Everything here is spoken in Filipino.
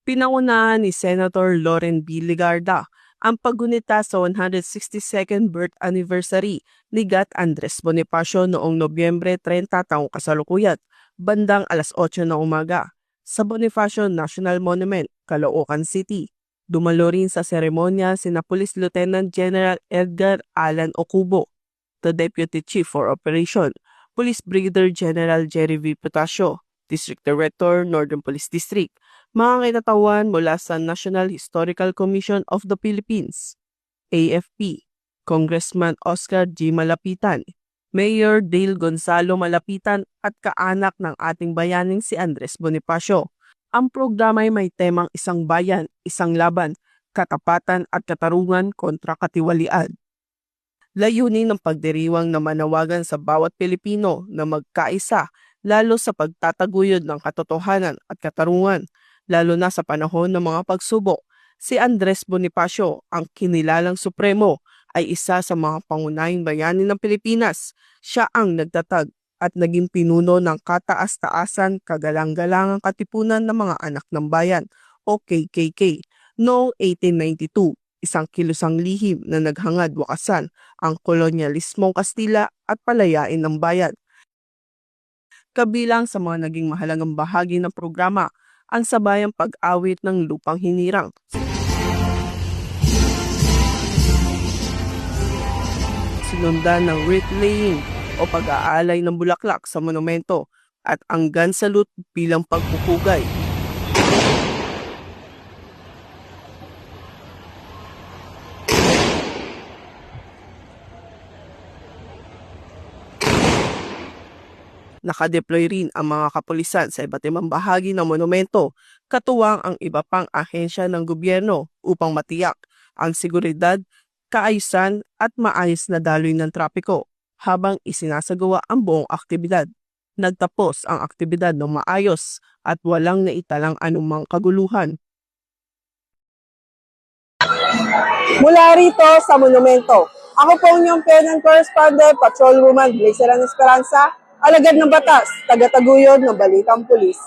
Pinangunahan ni Senator Loren B. Ligarda ang paggunita sa 162nd birth anniversary ni Gat Andres Bonifacio noong Nobyembre 30 taong kasalukuyan, bandang alas 8 ng umaga, sa Bonifacio National Monument, Caloocan City. Dumalo rin sa seremonya sina Police Lieutenant General Edgar Alan Ocubo, the Deputy Chief for Operation, Police Brigadier General Jerry V. Potasio, District Director, Northern Police District, mga kinatawan mula sa National Historical Commission of the Philippines, AFP, Congressman Oscar G. Malapitan, Mayor Dale Gonzalo Malapitan at kaanak ng ating bayaning si Andres Bonifacio. Ang programa ay may temang isang bayan, isang laban, katapatan at katarungan kontra katiwalian. Layunin ng pagdiriwang na manawagan sa bawat Pilipino na magkaisa lalo sa pagtataguyod ng katotohanan at katarungan, lalo na sa panahon ng mga pagsubok. Si Andres Bonifacio, ang kinilalang supremo, ay isa sa mga pangunahing bayani ng Pilipinas. Siya ang nagtatag at naging pinuno ng Kataas-Taasan Kagalang-galangang Katipunan ng Mga Anak ng Bayan o KKK noong 1892, isang kilusang lihim na naghangad wakasan ang kolonyalismong Kastila at palayain ng bayan. Kabilang sa mga naging mahalagang bahagi ng programa ang sabayang pag-awit ng lupang hinirang. Sinundan ng wreath laying o pag-aalay ng bulaklak sa monumento at ang gun salute bilang pagpupugay. Nakadeploy rin ang mga kapulisan sa iba't ibang bahagi ng monumento, katuwang ang iba pang ahensya ng gobyerno upang matiyak ang seguridad, kaayusan at maayos na daloy ng trapiko habang isinasagawa ang buong aktibidad. Nagtapos ang aktibidad ng maayos at walang naitalang anumang kaguluhan. Mula rito sa monumento, ako po inyong PNN correspondent, Patrolwoman Glycerin Esperanza, alagad ng batas, tagataguyod ng Balitang Pulis.